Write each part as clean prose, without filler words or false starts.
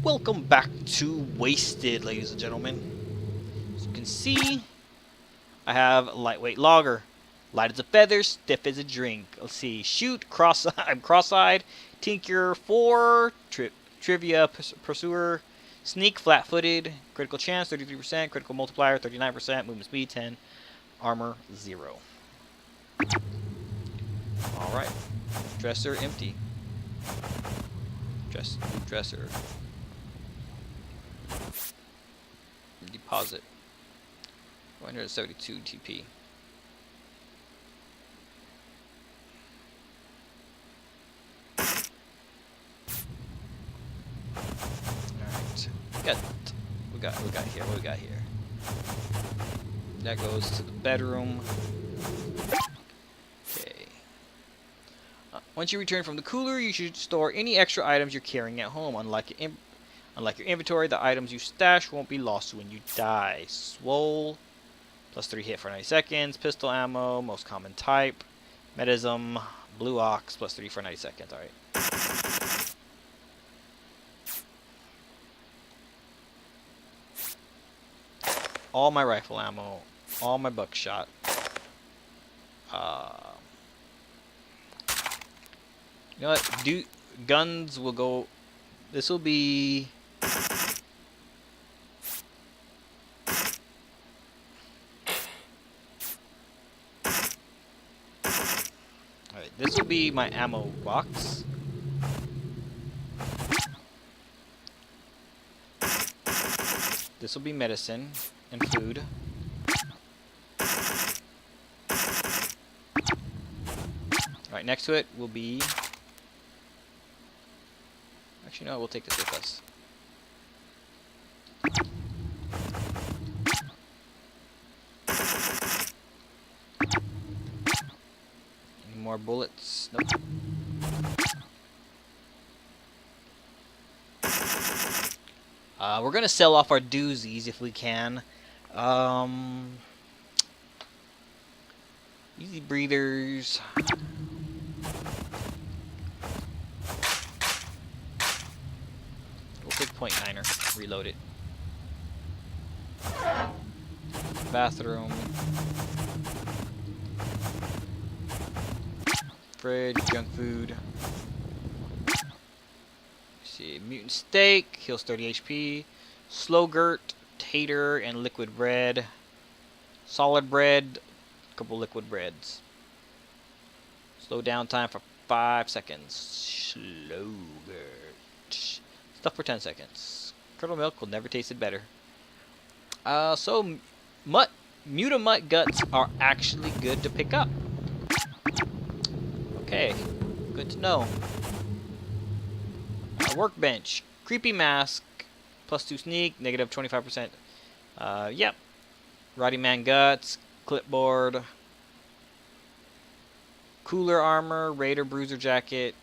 Welcome back to Wasted, ladies and gentlemen. As you can see, I have lightweight lager. Light as a feather, stiff as a drink. Let's see. Shoot, I'm cross-eyed. Tinker 4, Trivia Pursuer, Sneak flat-footed, critical chance 33%, critical multiplier 39%, movement speed 10, armor 0. Alright. Dresser empty. Dresser. Deposit. 172 TP. Alright. We got here. What we got here? That goes to the bedroom. Okay. Once you return from the cooler, you should store any extra items you're carrying at home. Unlike your inventory, the items you stash won't be lost when you die. Swole, +3 hit for 90 seconds. Pistol ammo, most common type. Medism, blue ox, +3 for 90 seconds. Alright. All my rifle ammo, all my buckshot. You know what? Guns will go. This will be. Alright, this will be my ammo box. This will be medicine and food. Alright, next to it will be. Actually, no, we'll take this with us. Any more bullets? Nope. We're gonna sell off our doozies if we can. Easy breathers. We'll take .9er. Reload it. Bathroom. Fridge. Junk food. See, mutant steak, heals 30 HP. Slogurt, tater, and liquid bread. Solid bread, couple liquid breads. Slow down time for 5 seconds. Slogurt. Stuff for 10 seconds. Curdled milk will never tasted better. So muta mutt guts are actually good to pick up. Okay, good to know. Workbench, creepy mask, +2 sneak, -25%. Yep. Roddy man guts, clipboard, cooler armor, raider bruiser jacket,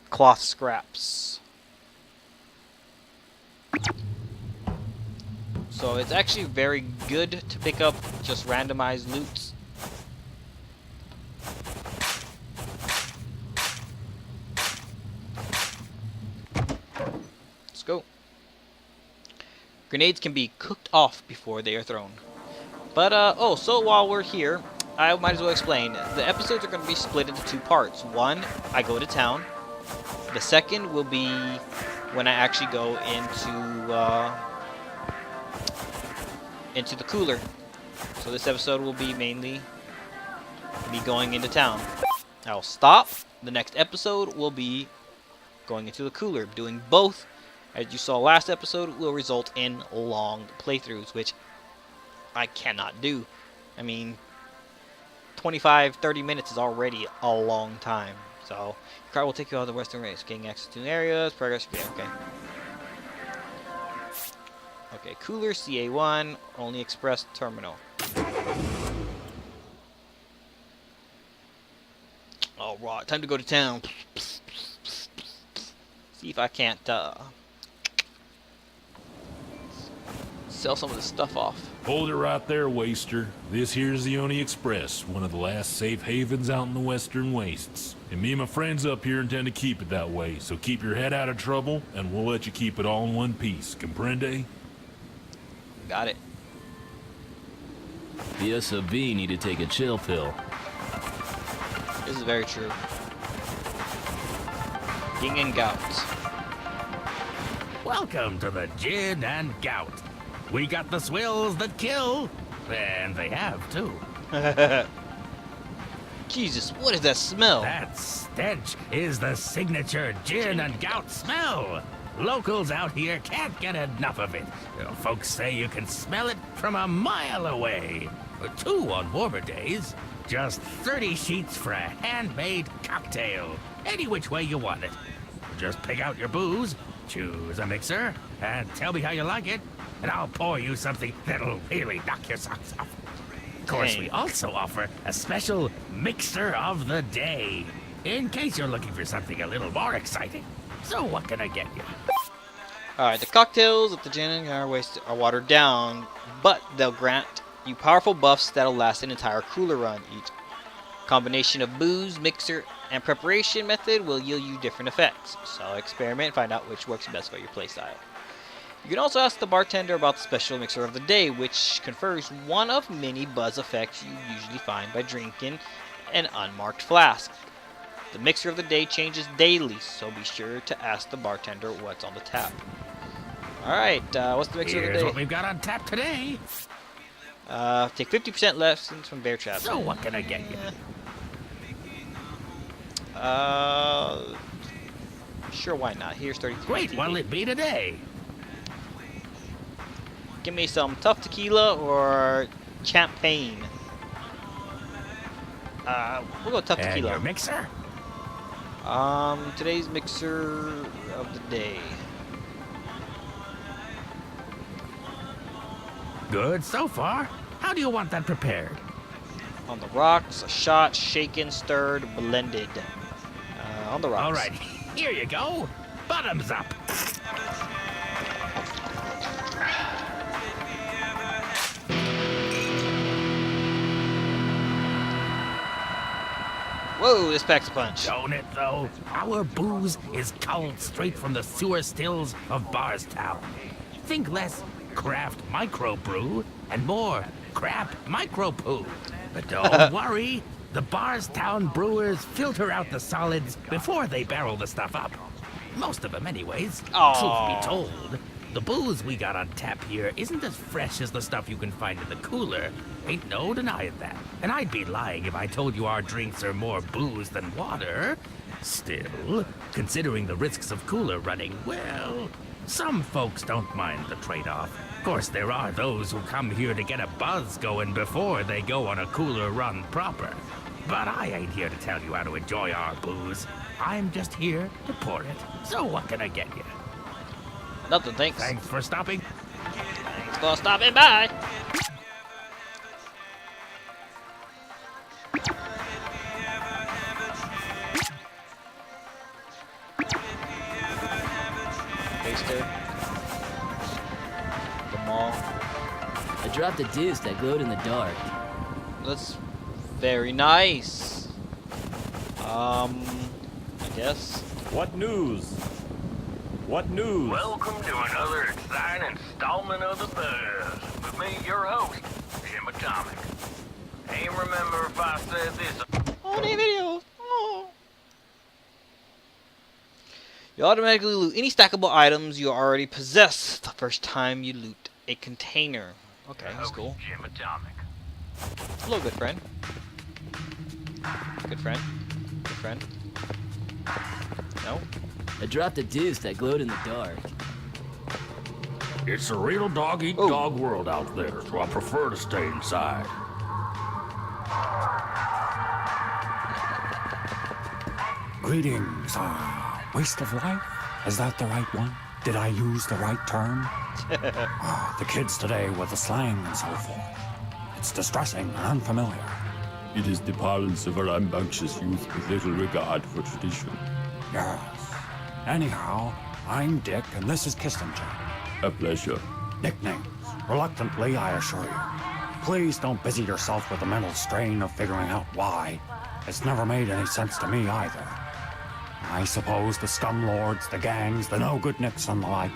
cloth scraps. So it's actually very good to pick up just randomized loots. Let's go. Grenades can be cooked off before they are thrown. But, oh, so while we're here, I might as well explain. The episodes are going to be split into 2 parts. One, I go to town. The second will be when I actually go into the cooler. So this episode will be mainly me going into town. I'll stop. The next episode will be going into the cooler. Doing both, as you saw last episode, will result in long playthroughs, which I cannot do. I mean, 25-30 minutes is already a long time. So, your car will take you out of the western race. Gaining access to new areas, progress, yeah, okay. Okay, cooler, CA1, only express terminal. Alright, time to go to town. See if I can't, sell some of this stuff off. Hold it right there, Waster. This here's the Oni Express, one of the last safe havens out in the western wastes. And me and my friends up here intend to keep it that way, so keep your head out of trouble, and we'll let you keep it all in one piece. Comprende? Got it. The SOB need to take a chill pill. This is very true. Yin and gout. Welcome to the Gin and Gout. We got the swills that kill, and they have too. Jesus, what is that smell? That stench is the signature Gin and Gout smell. Locals out here can't get enough of it. Folks say you can smell it from a mile away. 2 on warmer days. Just 30 sheets for a handmade cocktail. Any which way you want it. Just pick out your booze, choose a mixer, and tell me how you like it, and I'll pour you something that'll really knock your socks off. Of course, we also offer a special mixer of the day, in case you're looking for something a little more exciting. So what can I get you? Alright, the cocktails at the gin are watered down, but they'll grant you powerful buffs that'll last an entire cooler run. Each combination of booze, mixer, and preparation method will yield you different effects. So experiment and find out which works best for your playstyle. You can also ask the bartender about the special mixer of the day, which confers one of many buzz effects you usually find by drinking an unmarked flask. The mixer of the day changes daily, so be sure to ask the bartender what's on the tap. Alright, what's the mixer of the Here's day? what we've got on tap today. Take 50% lessons from bear traps. So what can I get you? Sure, why not? Here's 33. Great, what'll it be today? Give me some tough tequila or champagne. We'll go tough And tequila. your mixer? Today's mixer of the day. Good so far. How do you want that prepared? On the rocks, a shot, shaken, stirred, blended. On the rocks. All right, here you go. Bottoms up. Whoa, this packs a punch. Don't it, though? Our booze is culled straight from the sewer stills of Barstown. Think less craft microbrew and more crap micropoo. But don't worry, the Barstown brewers filter out the solids before they barrel the stuff up. Most of them, anyways. Truth be told, the booze we got on tap here isn't as fresh as the stuff you can find in the cooler. Ain't no denying that. And I'd be lying if I told you our drinks are more booze than water. Still, considering the risks of cooler running, well, some folks don't mind the trade-off. Of course, there are those who come here to get a buzz going before they go on a cooler run proper. But I ain't here to tell you how to enjoy our booze. I'm just here to pour it. So what can I get you? Nothing, thanks. Thanks for stopping. Thanks for stopping by. Baster. The mall. I dropped a deuce that glowed in the dark. That's very nice. I guess. What news? What news? Welcome to another exciting installment of The Buzz. With me, your host, Jim Atomic. Ain't remember if I said this. Oh, they videos. Oh. You automatically loot any stackable items you already possess the first time you loot a container. Okay, that's cool. Jim Atomic. Hello, good friend. Good friend. Good friend. No? I dropped a deuce that glowed in the dark. It's a real dog-eat-dog world out there, so I prefer to stay inside. Greetings, waste of life? Is that the right one? Did I use the right term? The kids today with the slang and so forth. It's distressing and unfamiliar. It is the parlance of a rambunctious youth with little regard for tradition. Yes. Anyhow, I'm Dick, and this is Kissinger. A pleasure. Nicknames. Reluctantly, I assure you. Please don't busy yourself with the mental strain of figuring out why. It's never made any sense to me either. I suppose the scumlords, the gangs, the no-good nicks and the like,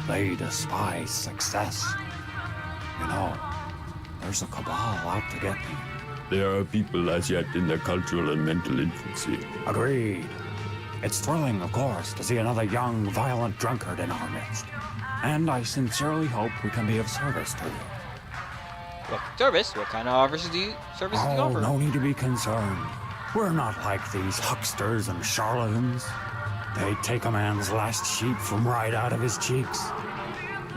they despise success. You know, there's a cabal out to get me. There are people as yet in their cultural and mental infancy. Agreed. It's thrilling, of course, to see another young, violent drunkard in our midst. And I sincerely hope we can be of service to you. What service? What kind of services do you Oh, offer? no need to be concerned. We're not like these hucksters and charlatans. They take a man's last sheep from right out of his cheeks.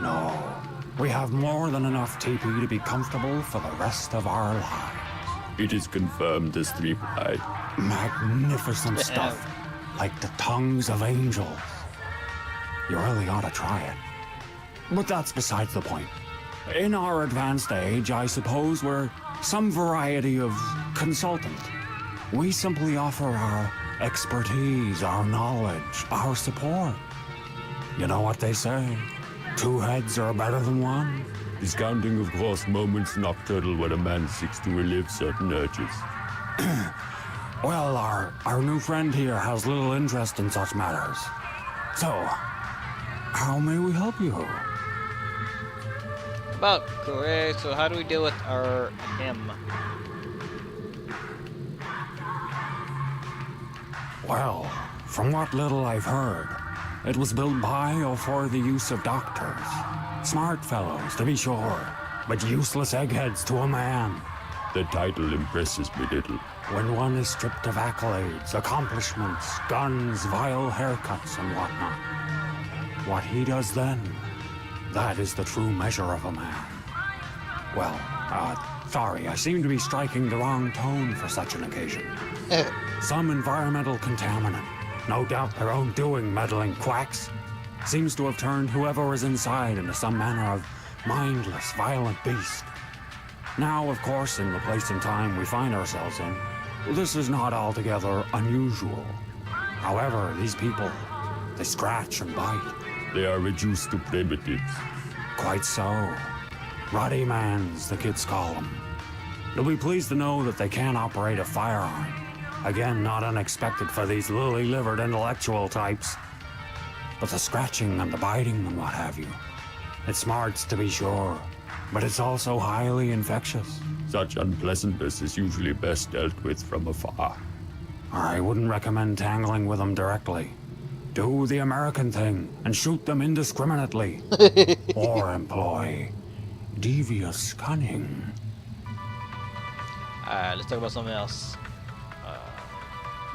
No, we have more than enough TP to be comfortable for the rest of our lives. It is confirmed as 3-ply. Magnificent stuff, like the tongues of angels. You really ought to try it. But that's besides the point. In our advanced age, I suppose we're some variety of consultant. We simply offer our expertise, our knowledge, our support. You know what they say? 2 heads are better than one. Discounting of gross moments nocturnal when a man seeks to relive certain urges. Well, our new friend here has little interest in such matters. So, how may we help you? About correct. So how do we deal with our him? Well, from what little I've heard, it was built by or for the use of doctors. Smart fellows, to be sure, but useless eggheads to a man. The title impresses me little. When one is stripped of accolades, accomplishments, guns, vile haircuts, and whatnot. What he does then, that is the true measure of a man. Well, sorry, I seem to be striking the wrong tone for such an occasion. Some environmental contaminant, no doubt their own doing, meddling quacks, seems to have turned whoever is inside into some manner of mindless, violent beast. Now, of course, in the place and time we find ourselves in, this is not altogether unusual. However, these people, they scratch and bite. They are reduced to primitives. Quite so. Ruddy mans, the kids call them. You'll be pleased to know that they can operate a firearm. Again, not unexpected for these lily-livered intellectual types. But the scratching and the biting and what have you, it smarts to be sure, but it's also highly infectious. Such unpleasantness is usually best dealt with from afar. I wouldn't recommend tangling with them directly. Do the American thing and shoot them indiscriminately. Or employ devious cunning. Alright, let's talk about something else.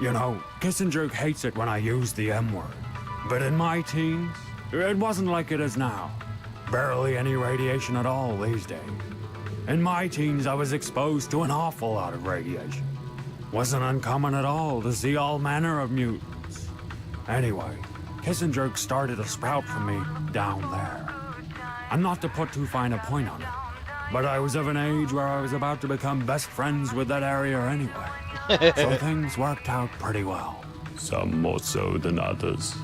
You know, Kissinger hates it when I use the M word. But in my teens, it wasn't like it is now. Barely any radiation at all these days. In my teens, I was exposed to an awful lot of radiation. Wasn't uncommon at all to see all manner of mutants. Anyway, Kissinger started a sprout for me down there. And not to put too fine a point on it, but I was of an age where I was about to become best friends with that area anyway. So things worked out pretty well. Some more so than others.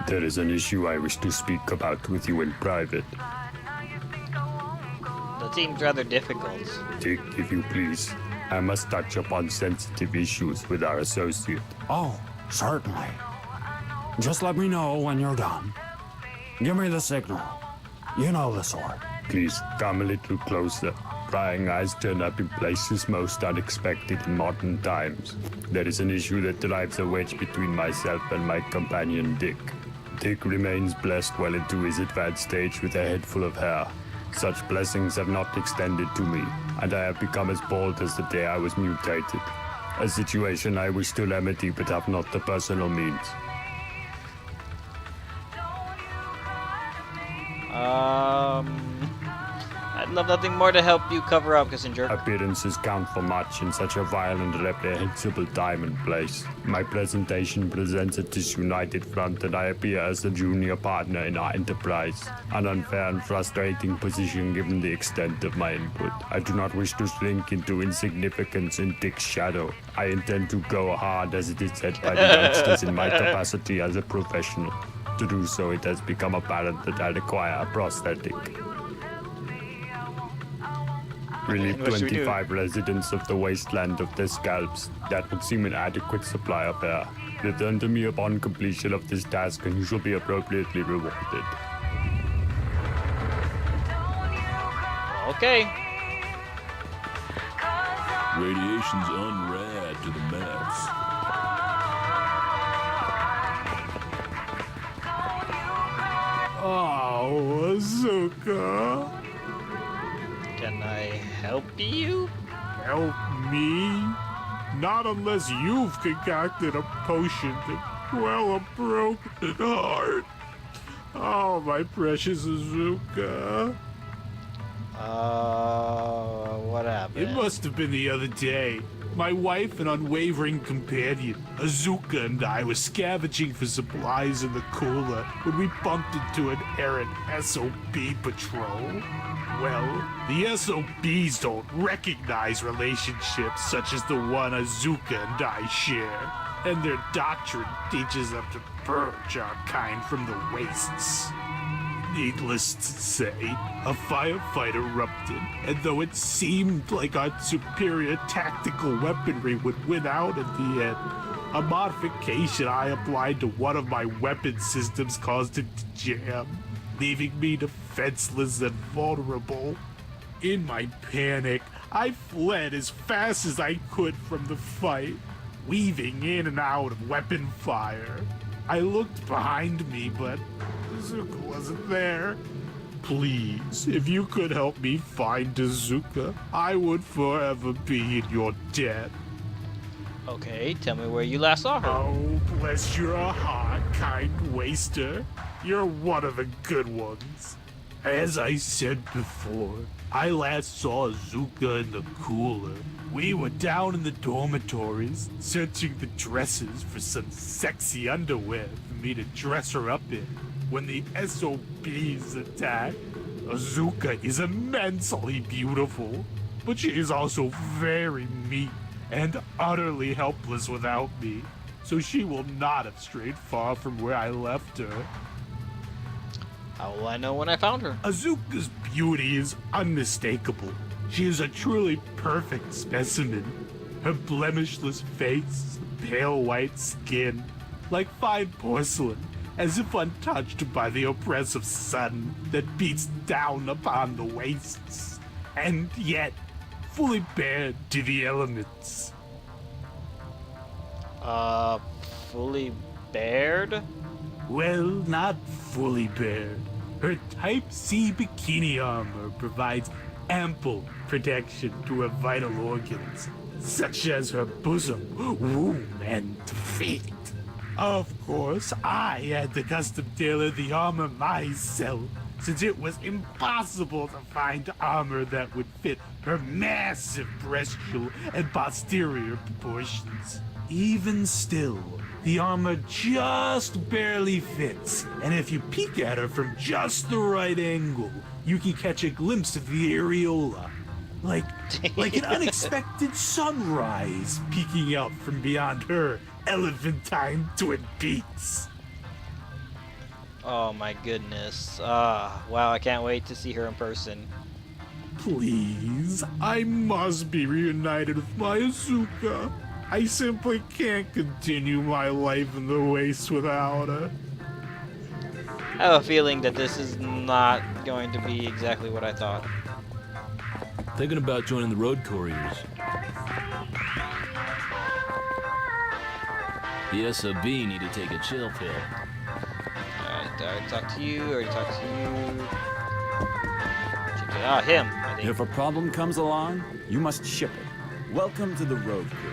There is an issue I wish to speak about with you in private. That seems rather difficult. Dick, if you please. I must touch upon sensitive issues with our associate. Oh, certainly. Just let me know when you're done. Give me the signal. You know the sort. Please come a little closer. Prying eyes turn up in places most unexpected in modern times. There is an issue that drives a wedge between myself and my companion Dick. Dick remains blessed well into his advanced age with a head full of hair. Such blessings have not extended to me, and I have become as bald as the day I was mutated. A situation I wish to remedy but have not the personal means. I'd love nothing more to help you cover up, Kissinger. Appearances count for much in such a violent, reprehensible time and place. My presentation presents a disunited front, and I appear as the junior partner in our enterprise. An unfair and frustrating position given the extent of my input. I do not wish to shrink into insignificance in Dick's shadow. I intend to go hard as it is said by the youngsters in my capacity as a professional. To do so, it has become apparent that I require a prosthetic. Relieve What should we do? 25 residents of the wasteland of their scalps. That would seem an adequate supply of air. Return to me upon completion of this task and you shall be appropriately rewarded. Okay. Radiation's unrad to the max. Oh, Azuka. Can I help you? Help me? Not unless you've concocted a potion to quell a broken heart. Oh, my precious Azuka. What happened? It must have been the other day. My wife and unwavering companion, Azuka, and I were scavenging for supplies in the cooler when we bumped into an errant SOB patrol. Well, the SOBs don't recognize relationships such as the one Azuka and I share, and their doctrine teaches them to purge our kind from the wastes. Needless to say, a firefight erupted, and though it seemed like our superior tactical weaponry would win out at the end, a modification I applied to one of my weapon systems caused it to jam, leaving me defenseless and vulnerable. In my panic, I fled as fast as I could from the fight, weaving in and out of weapon fire. I looked behind me, but Azuka wasn't there. Please, if you could help me find Azuka, I would forever be in your debt. Okay, tell me where you last saw her. Oh, bless your heart, kind waster. You're one of the good ones. As I said before, I last saw Azuka in the cooler. We were down in the dormitories, searching the dressers for some sexy underwear for me to dress her up in. When the SOBs attacked, Azuka is immensely beautiful, but she is also very meek and utterly helpless without me, so she will not have strayed far from where I left her. How will I know when I found her? Azuka's beauty is unmistakable. She is a truly perfect specimen. Her blemishless face, pale white skin, like fine porcelain, as if untouched by the oppressive sun that beats down upon the wastes, and yet fully bared to the elements. Fully bared? Well, not fully bared. Her Type C bikini armor provides ample protection to her vital organs, such as her bosom, womb, and feet. Of course, I had to custom tailor the armor myself, since it was impossible to find armor that would fit her massive breastial and posterior proportions. Even still, the armor just barely fits, and if you peek at her from just the right angle, you can catch a glimpse of the areola. Like an unexpected sunrise peeking out from beyond her elephantine Twin Peaks. Oh my goodness. Wow, I can't wait to see her in person. Please, I must be reunited with my Azuka. I simply can't continue my life in the waste without her. I have a feeling that this is not going to be exactly what I thought. Thinking about joining the road couriers. The SOB need to take a chill pill. Alright, I already talked to you, already talked to you. Ah, him, I think. If a problem comes along, you must ship it. Welcome to the road crew.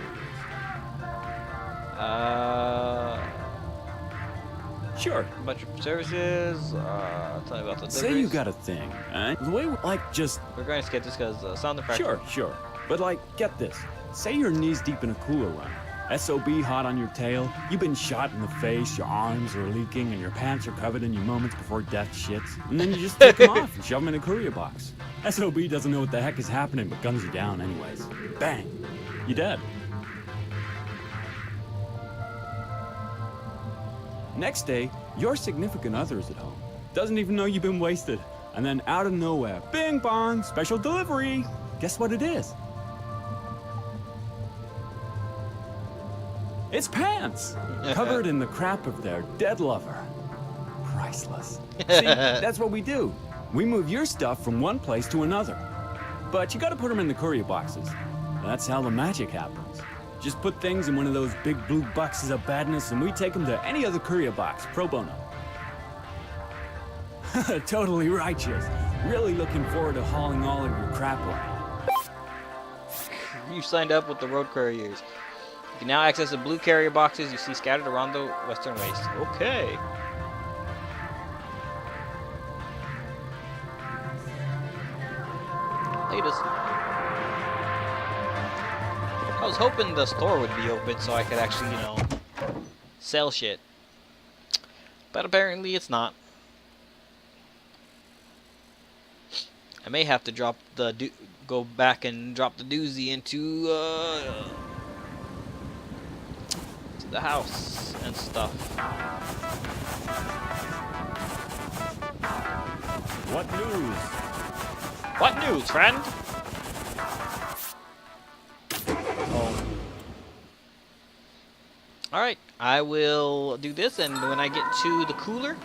Sure. Bunch of services, tell me about the Say you got a thing, eh? The way, just... We're going to skip this because sound effect. Sure. But, get this. Say you're knees deep in a cooler run. SOB hot on your tail, you've been shot in the face, your arms are leaking, and your pants are covered in you moments before death shits. And then you just take them off and shove them in a courier box. SOB doesn't know what the heck is happening, but guns you down anyways. Bang. You're dead. Next day, your significant other is at home. Doesn't even know you've been wasted. And then out of nowhere, bing bong, special delivery. Guess what it is? It's pants! Covered in the crap of their dead lover. Priceless. See, that's what we do. We move your stuff from one place to another. But you gotta put them in the courier boxes. That's how the magic happens. Just put things in one of those big blue boxes of badness and we take them to any other courier box, pro bono. Totally righteous. Really looking forward to hauling all of your crap around. You signed up with the road couriers. You can now access the blue carrier boxes you see scattered around the western waste. Okay. Latest. I was hoping the store would be open so I could actually, you know, sell shit. But apparently it's not. I may have to drop the go back and drop the doozy into to the house and stuff. What news? What news, friend? Oh. Alright, I will do this, and when I get to the cooler,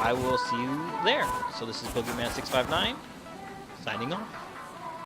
I will see you there. So this is Boogeyman659, signing off.